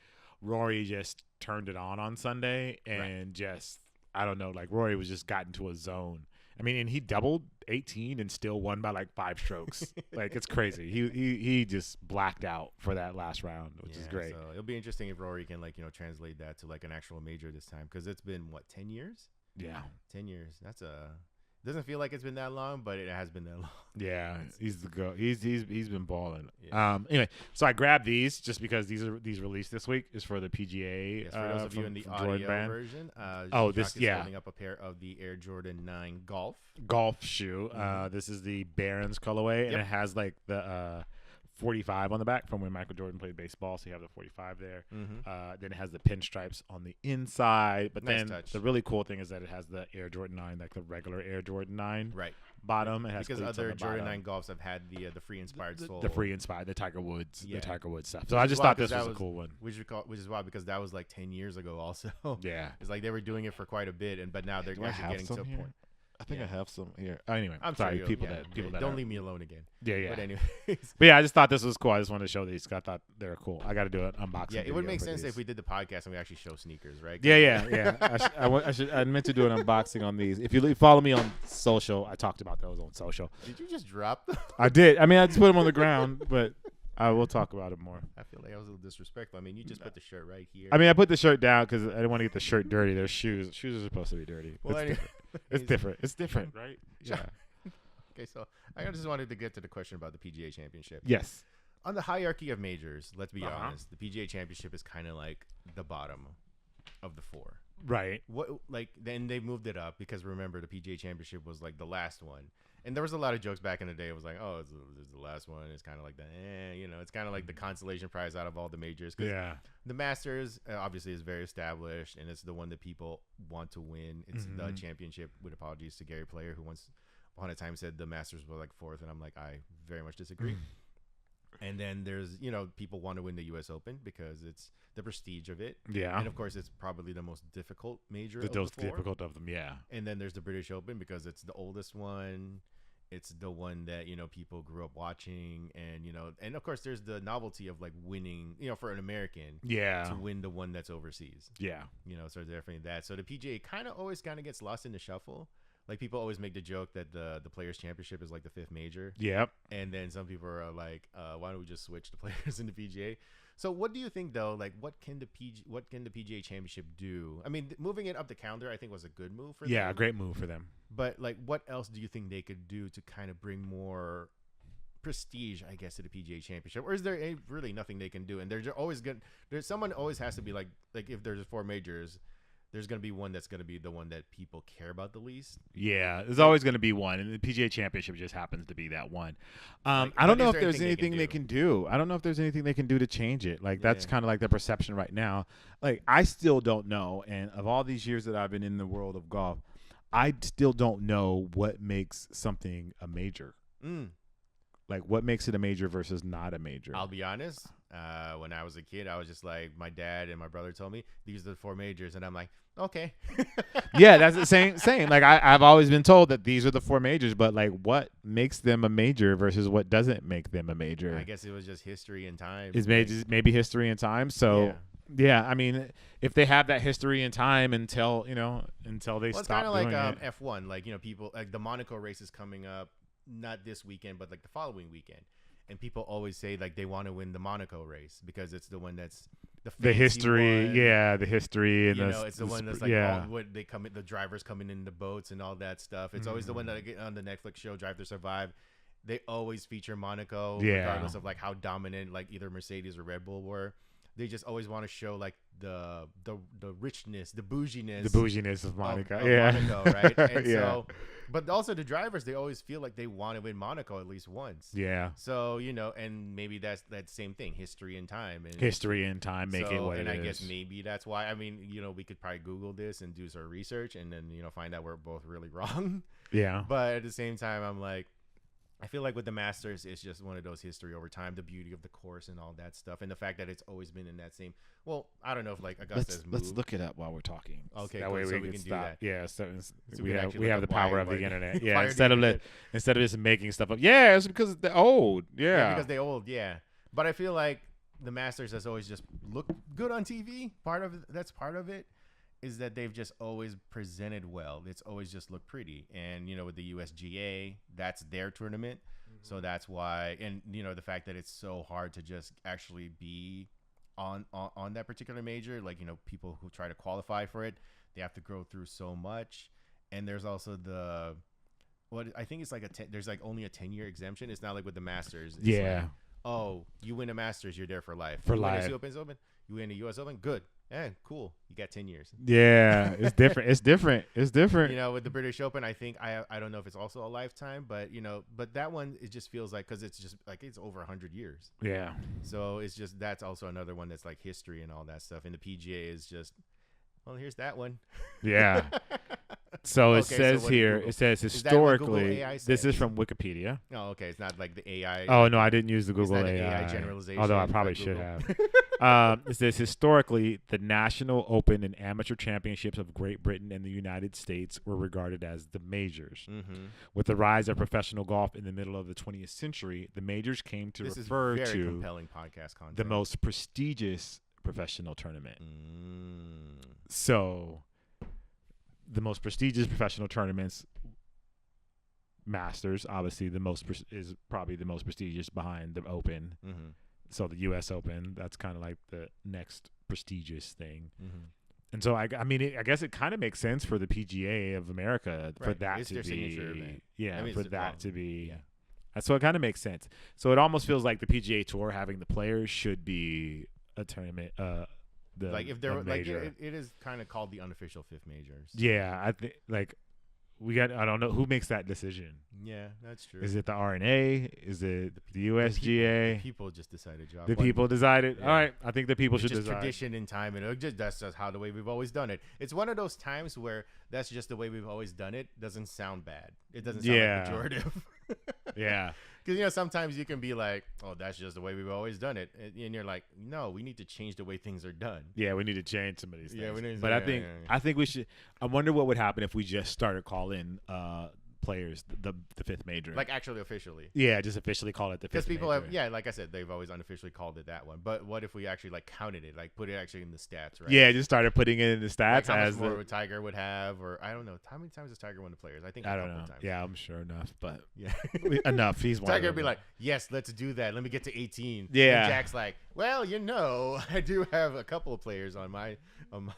Rory just turned it on Sunday, and just I don't know, like Rory was just got into a zone. I mean, and he doubled 18 and still won by like 5 strokes. Like it's crazy. He just blacked out for that last round, which is great. So it'll be interesting if Rory can translate that to like an actual major this time because it's been what 10 years. Yeah. 10 years. Doesn't feel like it's been that long, but it has been that long. Yeah, he's the go. He's been balling. Yeah. Anyway, so I grabbed these just because these released this week is for the PGA. Yes, for those of you in the Jordan audio Brand. version, Oh, Jacques is yeah. holding up a pair of the Air Jordan 9 Golf. Golf shoe. This is the Barons colorway, and Yep. it has like the 45 on the back from when Michael Jordan played baseball. So you have the 45 there. Then it has the pinstripes on the inside. But Nice then touch. the really cool thing is that it has the Air Jordan 9, like the regular Air Jordan 9 Right. bottom. It has Because cleats on other the Jordan bottom. 9 Golfs have had the free inspired sole. The free inspired, the Tiger Woods, Yeah. stuff. Which So I is just wild thought 'cause this that was a cool one. Which is wild because that was like 10 years ago also. Yeah. It's like they were doing it for quite a bit, but now they're Do I actually have getting some to a here? point. I think Yeah. I have some here. Anyway, I'm sorry, sure people that don't are- leave me alone again. Yeah. But anyways. But yeah, I just thought this was cool. I just wanted to show these 'cause I thought they were cool. I got to do an unboxing. Yeah, it would video make for sense these. if we did the podcast and we actually show sneakers, right? Yeah. I meant to do an unboxing on these. If you follow me on social, I talked about those on social. Did you just drop them? I did. I mean, I just put them on the ground, but I will talk about it more. I feel like I was a little disrespectful. I mean, you just put the shirt right here. I mean, I put the shirt down because I didn't want to get the shirt dirty. There's shoes. Shoes are supposed to be dirty. Well, It's anyway, different. It's different. It's different, right? Yeah. Okay, so I just wanted to get to the question about the PGA Championship. Yes. On the hierarchy of majors, let's be Uh-huh. honest, the PGA Championship is kind of like the bottom of the 4. Right. Then they moved it up because remember the PGA Championship was like the last one, and there was a lot of jokes back in the day. It was like, oh, it's the last one. It's kind of like it's kind of like the consolation prize out of all the majors. 'Cause Yeah. the Masters obviously is very established, and it's the one that people want to win. It's the championship. With apologies to Gary Player, who once upon a time said the Masters were like 4th, and I'm like, I very much disagree. And then there's, people want to win the U.S. Open because it's the prestige of it. Yeah. And of course, it's probably the most difficult major. The most difficult of them, yeah. And then there's the British Open because it's the oldest one. It's the one that, people grew up watching. And of course, there's the novelty of like winning, for an American. Yeah. To win the one that's overseas. Yeah. So definitely that. So the PGA always gets lost in the shuffle. Like people always make the joke that the Players Championship is like the 5th major. Yep. And then some people are like, why don't we just switch the players in the PGA? So what do you think though? Like what can the PGA Championship do? I mean, moving it up the calendar, I think was a good move for them. Yeah, a great move for them. But like, what else do you think they could do to kind of bring more prestige, I guess, to the PGA Championship? Or is there really nothing they can do? And they're always good. Someone always has to be like if there's 4 majors. There's going to be one that's going to be the one that people care about the least. Yeah, there's always going to be one, and the PGA Championship just happens to be that one. Like, I don't know if there's anything they can do. I don't know if there's anything they can do to change it. Like, that's kind of like the perception right now. Like, I still don't know, and of all these years that I've been in the world of golf, I still don't know what makes something a major. Like, what makes it a major versus not a major? I'll be honest. When I was a kid, I was just like, my dad and my brother told me these are the 4 majors, and I'm like, okay. Yeah, that's the same. Like I've always been told that these are the 4 majors, but like, what makes them a major versus what doesn't make them a major? I guess it was just history and time. Is maybe history and time. So yeah, I mean, if they have that history and time until they it's stop kind of like doing it. F1. Like people like the Monaco race is coming up, not this weekend, but like the following weekend. And people always say like they want to win the Monaco race because it's the one that's the history, one. the history, and it's the one that's like all what they come in, the drivers coming in the boats and all that stuff. It's always the one that I get on the Netflix show Drive to Survive. They always feature Monaco, regardless of like how dominant like either Mercedes or Red Bull were. They just always want to show like the richness, the bouginess of Monaco, of Monaco, right? And so, but also the drivers, they always feel like they want to win Monaco at least once. Yeah. So and maybe that's that same thing, history and time, make it what it is. And I guess maybe that's why. I mean, we could probably Google this and do some research, and then find out we're both really wrong. Yeah. But at the same time, I'm like, I feel like with the Masters, it's just one of those history over time, the beauty of the course and all that stuff, and the fact that it's always been in that same. Well, I don't know if like Augusta's moved. Let's look it up while we're talking. Okay, that cool. way so we can can do stop. that. Yeah, so we have the power of the internet. Yeah, Why instead of just making stuff up. Yeah, it's because they're old. Yeah, because they're old. Yeah, but I feel like the Masters has always just looked good on TV. That's part of it. Is that they've just always presented well. It's always just looked pretty. And, with the USGA, that's their tournament. So that's why, and, the fact that it's so hard to just actually be on that particular major, like, people who try to qualify for it, they have to go through so much. And there's also I think it's like there's like only a 10-year exemption. It's not like with the Masters. It's like, oh, you win a Masters, you're there for life. For you life. Win a US Open, you win a US Open, good. Cool. You got 10 years. Yeah, it's different. It's different. With the British Open, I think I don't know if it's also a lifetime, but but that one, it just feels like, because it's just like it's over 100 years. Yeah. So it's just, that's also another one that's like history and all that stuff. And the PGA is just, well, here's that one. Yeah. So it says here, Google? it says Is that what Google historically, AI this says? is from Wikipedia. Oh, okay. It's not like the AI. Oh, no, I didn't use the It's Google not an AI. AI generalization Although I for probably should Google. have. It says historically, the National Open and Amateur Championships of Great Britain and the United States were regarded as the majors. Mm-hmm. With the rise of professional golf in the middle of the 20th century, the majors came to refer This is very to compelling podcast content. the most prestigious professional tournament. Mm. So, the most prestigious professional tournaments, Masters, obviously is probably the most prestigious behind the Open. Mm-hmm. So the U.S. Open, that's kind of like the next prestigious thing. Mm-hmm. And so I guess it kind of makes sense for the PGA of America for Right. that It's to their be, signature event. I mean, for it's that to be. Yeah. So it kind of makes sense. So it almost feels like the PGA Tour having the players should be a tournament. Like if they're like major. it is kind of called the unofficial 5th majors. Yeah, I think like I don't know who makes that decision. Yeah, that's true. Is it the RNA? Is it the USGA? People just decided. The people decided. Yeah. All right, I think the people should just decide. Tradition in time, and that's just how the way we've always done it. It's one of those times where that's just the way we've always done it. Doesn't sound bad. It doesn't sound like pejorative. Yeah. Because sometimes you can be like, "Oh, that's just the way we've always done it," and you're like, "No, we need to change the way things are done." Yeah, we need to change some of these things. Yeah, we need to- but yeah, I think we should. I wonder what would happen if we just started calling players the fifth major. Like actually officially. Yeah, just officially call it the fifth. Because people major. have, yeah, like I said, they've always unofficially called it that one. But what if we actually like counted it, like put it actually in the stats, right? Yeah, just started putting it in the Like stats how as much more would Tiger would have, or I don't know. How many times has Tiger won the Players? I think I a don't couple know. times. Yeah, I'm sure enough, but Yeah. enough. He's one. Tiger of would be them. like, yes, let's do that. Let me get to 18. Yeah. And Jack's like, well, I do have a couple of players on my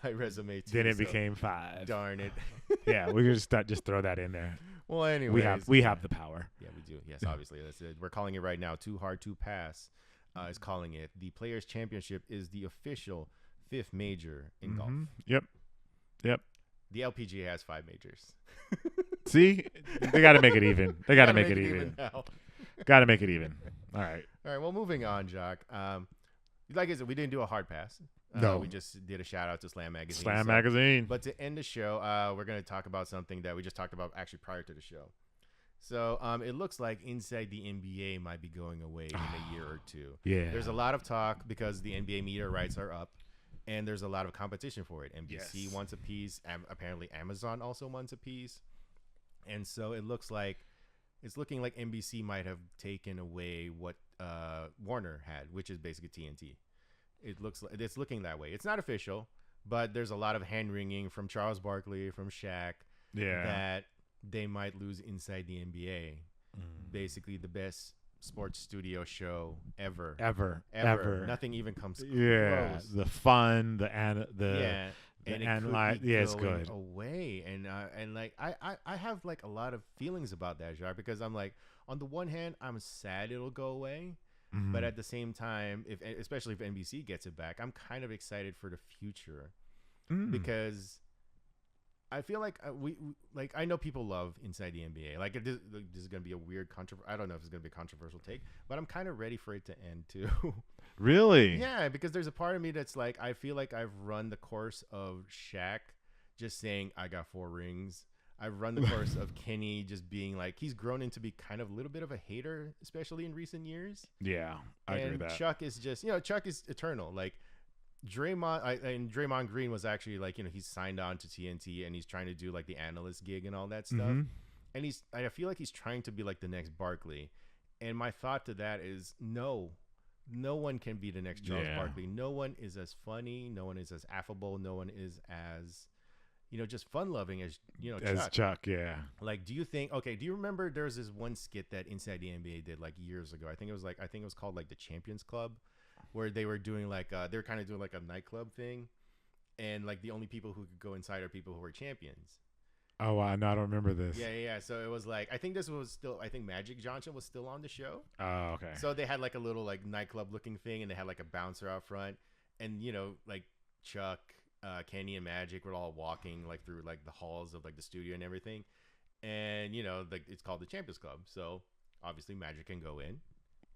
resume too. Then it so became 5. darn it. Yeah, we can just throw that in there. Well, anyway, We have the power. Yeah, we do. Yes, obviously. That's it. We're calling it right now. Too Hard to Pass is calling it. The Players Championship is the official 5th major in golf. Yep. The LPGA has 5 majors. See, they got to make it even. They got to make it even. now. Got to make it even. All right. All right. Well, moving on, Jock. Like I said, we didn't do a hard pass. No. We just did a shout out to Slam Magazine. Slam Magazine. But to end the show, we're going to talk about something that we just talked about actually prior to the show. So it looks like Inside the NBA might be going away in a year or two. Yeah. There's a lot of talk because the NBA media rights are up, and there's a lot of competition for it. NBC wants a piece. Apparently, Amazon also wants a piece. And so it looks like it's looking like NBC might have taken away what Warner had, which is basically TNT. It's looking that way. It's not official, but there's a lot of hand wringing from Charles Barkley, from Shaq, that they might lose Inside the NBA. Basically, the best sports studio show ever. Nothing even comes close. The fun, and it's good. Away, and like I have like a lot of feelings about that, Jar, because I'm like, on the one hand, I'm sad it'll go away. But at the same time, especially if NBC gets it back, I'm kind of excited for the future because I feel like I know people love Inside the NBA. Like this is going to be a weird I don't know if it's going to be a controversial take, but I'm kind of ready for it to end too. Really? Yeah, because there's a part of me that's like, I feel like I've run the course of Shaq just saying I got 4 rings. I've run the course of Kenny just being like, he's grown into be kind of a little bit of a hater, especially in recent years. Yeah, I agree with that. Chuck is just, Chuck is eternal. Like Draymond Green was actually like, he's signed on to TNT and he's trying to do like the analyst gig and all that stuff. And I feel like he's trying to be like the next Barkley. And my thought to that is no one can be the next Charles Barkley. No one is as funny. No one is as affable. No one is as, just fun-loving as, Chuck. As Chuck, yeah. Like, do you remember there was this one skit that Inside the NBA did like years ago? I think it was called like the Champions Club, where they were doing like, they were kind of doing like a nightclub thing. And like the only people who could go inside are people who were champions. Oh, wow. No, I don't remember this. Yeah. So it was like, I think Magic Johnson was still on the show. Oh, okay. So they had like a little like nightclub looking thing, and they had like a bouncer out front, and like Chuck, Kenny, and Magic were all walking like through like the halls of like the studio and everything, and like it's called the Champions Club. So obviously Magic can go in,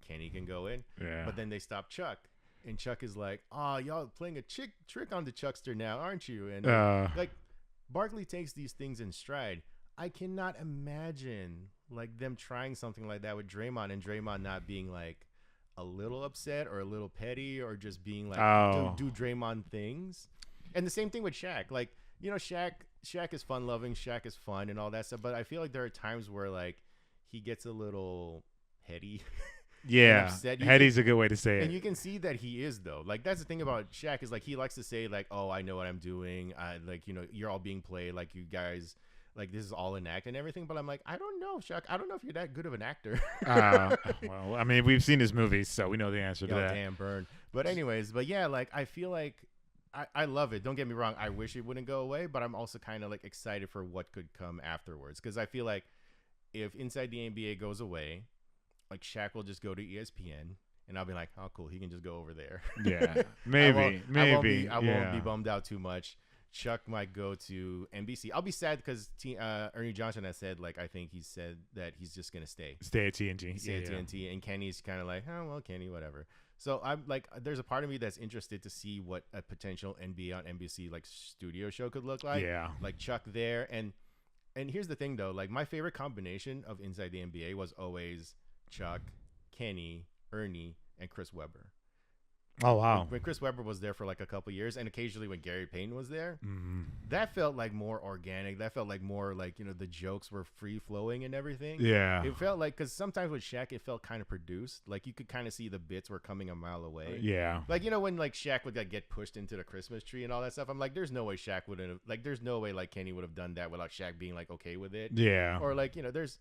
Kenny can go in, but then they stop Chuck, and Chuck is like, "Oh, y'all playing a trick on the Chuckster now, aren't you?" And like Barkley takes these things in stride. I cannot imagine like them trying something like that with Draymond, and Draymond not being like a little upset or a little petty or just being like, do Draymond things. And the same thing with Shaq. Like, Shaq is fun loving, Shaq is fun and all that stuff, but I feel like there are times where like he gets a little heady. Yeah, heady's a good way to say it. And you can see that he is, though. Like, that's the thing about Shaq is like he likes to say like, "Oh, I know what I'm doing. You're all being played. Like, you guys, like this is all an act and everything." But I'm like, I don't know, Shaq. I don't know if you're that good of an actor. Well, I mean, we've seen his movies, so we know the answer to that. Damn, burn. But anyways, yeah, like I feel like I love it. Don't get me wrong. I wish it wouldn't go away, but I'm also kind of like excited for what could come afterwards, because I feel like if Inside the NBA goes away, like Shaq will just go to ESPN, and I'll be like, "Oh, cool, he can just go over there." Yeah, maybe. I won't be bummed out too much. Chuck might go to NBC. I'll be sad because Ernie Johnson has said, like, I think he said that he's just gonna stay at TNT. Stay at TNT, and Kenny's kind of like, "Oh well, Kenny, whatever." So I'm like, there's a part of me that's interested to see what a potential NBA on NBC like studio show could look like. Yeah, like Chuck there, and here's the thing though, like my favorite combination of Inside the NBA was always Chuck, Kenny, Ernie, and Chris Webber. Oh wow. When Chris Webber was there for like a couple years, and occasionally when Gary Payton was there, Mm-hmm. that felt like more organic. That felt like more like, you know, the jokes were free flowing and everything. Yeah. It felt like, because sometimes with Shaq, it felt kind of produced. Like you could kind of see the bits were coming a mile away. Yeah. Like, you know, when like Shaq would like get pushed into the Christmas tree and all that stuff, I'm like, there's no way Shaq wouldn't have, like, there's no way like Kenny would have done that without Shaq being like okay with it. Yeah. Or like, you know, there's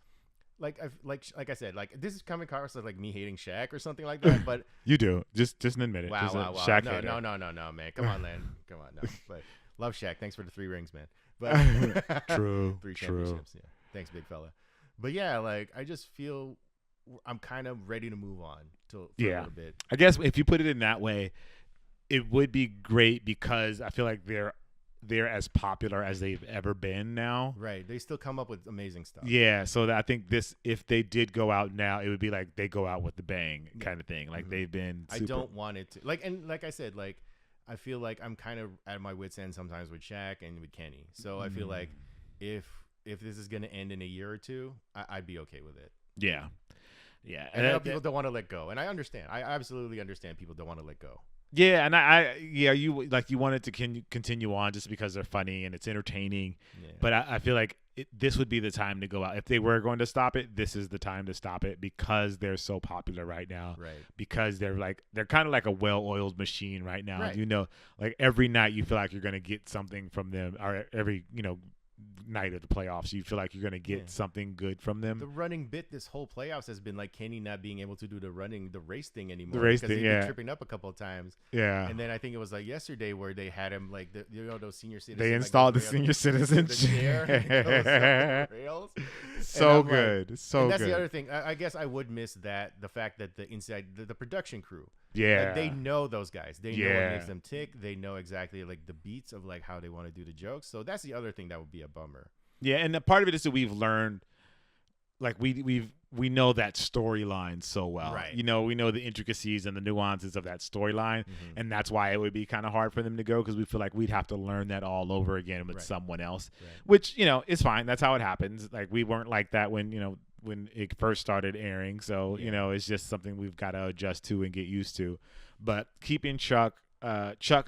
like I said, like this is coming across as like me hating Shaq or something like that. But You do. Just admit it. wow, Just a wow, wow. Shaq No, hater. no, man. Come on, Len. Come on, no. But love Shaq. Thanks for the 3 rings, man. But True. 3 True. championships. Yeah. Thanks, big fella. But yeah, like I just feel I'm kind of ready to move on for a little bit. I guess if you put it in that way, it would be great because I feel like they're as popular as they've ever been now. Right. They still come up with amazing stuff. Yeah, so that I think this, if they did go out now, it would be like they go out with the bang kind of thing. Like they've been super. I don't want it to like I said, like I feel like I'm kind of at my wit's end sometimes with Shaq and with Kenny. So I feel like if this is gonna end in a year or two, I'd be okay with it. Yeah. And I know people don't want to let go, and I understand. I absolutely understand people don't want to let go. Yeah, and you want it to continue on just because they're funny and it's entertaining. Yeah. But I feel like this would be the time to go out. If they were going to stop it, this is the time to stop it because they're so popular right now. Right. Because they're kind of like a well-oiled machine right now. Right. You know, like every night you feel like you're going to get something from them, or every, night of the playoffs you feel like you're going to get something good from them. The running bit this whole playoffs has been like Kenny not being able to do the race thing anymore. The race because thing, he'd been tripping up a couple of times. Yeah. And then I think it was like yesterday where they had him like those senior citizens. They installed the senior citizen chair. Rails. So good. Like, so and that's good. the other thing. I guess I would miss the fact that the production crew. Yeah. Like, they know those guys. They know what makes them tick. They know exactly like the beats of like how they want to do the jokes. So that's the other thing that would be a bummer. Yeah, and a part of it is that we've learned, like we know that storyline so well. Right. We know the intricacies and the nuances of that storyline, and that's why it would be kind of hard for them to go because we feel like we'd have to learn that all over again with someone else, which is fine. That's how it happens. Like we weren't like that when it first started airing, so it's just something we've got to adjust to and get used to. But keeping Chuck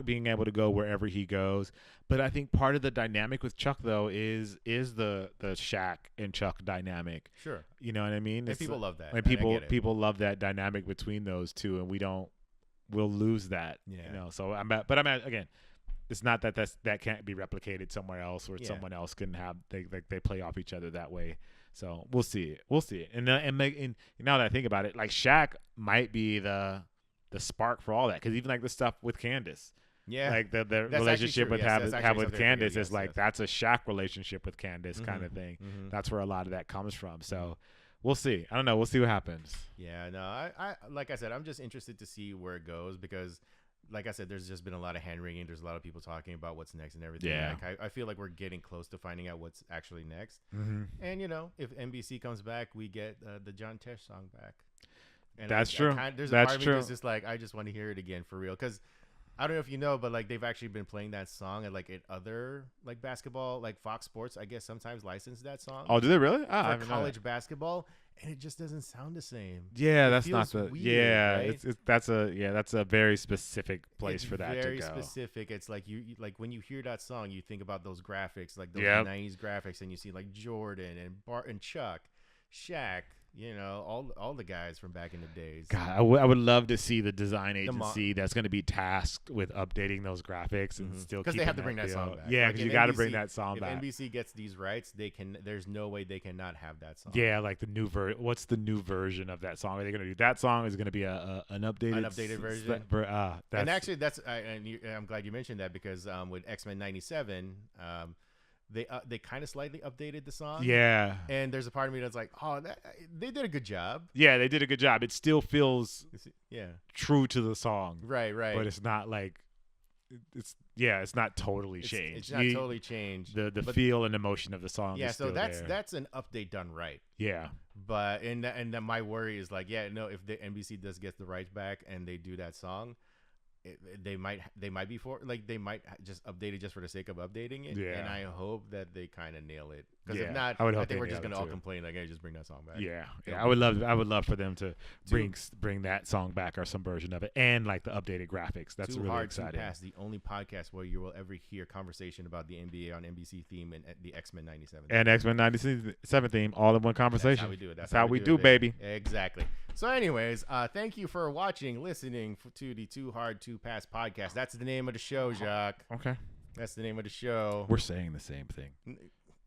being able to go wherever he goes. But I think part of the dynamic with Chuck though is the Shaq and Chuck dynamic. Sure. You know what I mean? And people love that. And people love that dynamic between those two, and we'll lose that. Yeah. So again, it's not that can't be replicated somewhere else, or someone else can have they play off each other that way. So we'll see it. And now that I think about it, like Shaq might be the spark for all that, because even like the stuff with Candace. Yeah, like the relationship with have with Candace is like that's a Shaq relationship with Candace kind of thing. That's where a lot of that comes from. So we'll see. I don't know. We'll see what happens. Yeah, no, I like I said, I'm just interested to see where it goes because, like I said, there's just been a lot of hand wringing. There's a lot of people talking about what's next and everything. Yeah, like, I feel like we're getting close to finding out what's actually next. And if NBC comes back, we get the John Tesh song back. And that's true. There's a part of me that's just like I just want to hear it again for real because. I don't know if you know, but like they've actually been playing that song at like at other like basketball, like Fox Sports, I guess sometimes license that song. Oh, do they really? For college basketball, and it just doesn't sound the same. Yeah, that's not the. Weird, right? That's a very specific place for that to go. Very specific. It's like you like when you hear that song, you think about those graphics, like those '90s graphics, and you see like Jordan and Bart and Chuck, Shaq. All the guys from back in the days. God, I would love to see the design agency that's going to be tasked with updating those graphics and still because they have to bring that song back. Yeah, because you got to bring that song back. If NBC gets these rights, there's no way they cannot have that song. Yeah, like the new what's the new version of that song? Are they going to do that song? Is it going to be an updated version? And actually, I'm glad you mentioned that because with X-Men '97. They kind of slightly updated the song. Yeah. And there's a part of me that's like, oh, they did a good job. Yeah, they did a good job. It still feels true to the song. Right. But it's not like it's not totally changed. It's not totally changed. The feel and emotion of the song is still there. that's an update done right. Yeah. But and my worry is like, if the NBC does get the rights back and they do that song, they might be they might just update it just for the sake of updating it. Yeah. And I hope that they kind of nail it. Because Yeah, if not, I would I hope think they we're just nail gonna it all too. complain like, hey, just bring that song back. Yeah, It'll I be would love for them to bring that song back or some version of it, and like the updated graphics. That's Too really Hard exciting. to Pass, the only podcast where you will ever hear conversation about the NBA on NBC theme and the X-Men 97. And X-Men 97 theme, all in one conversation. That's how we do it. That's how we do, baby. Exactly. So, anyways, thank you for watching, listening to the Too Hard to Pass podcast. That's the name of the show, Jacques. Okay. That's the name of the show. We're saying the same thing.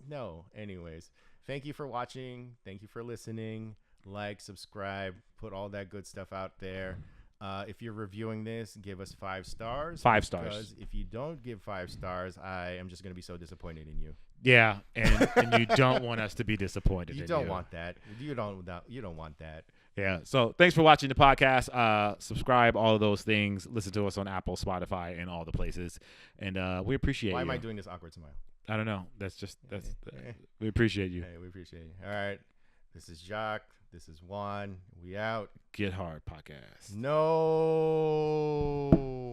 No. Anyways, thank you for watching. Thank you for listening. Like, subscribe, put all that good stuff out there. If you're reviewing this, give us 5 stars. 5 stars. Because if you don't give 5 stars, I am just going to be so disappointed in you. Yeah, and you don't want us to be disappointed. You in don't want that. You don't want that. Yeah. So thanks for watching the podcast. Subscribe, all of those things. Listen to us on Apple, Spotify, and all the places. And we appreciate Why you. am I doing this awkward smile? I don't know. We appreciate you. Hey, we appreciate you. All right. This is Jacques. This is Juan. We out. Get Hard Podcast. No.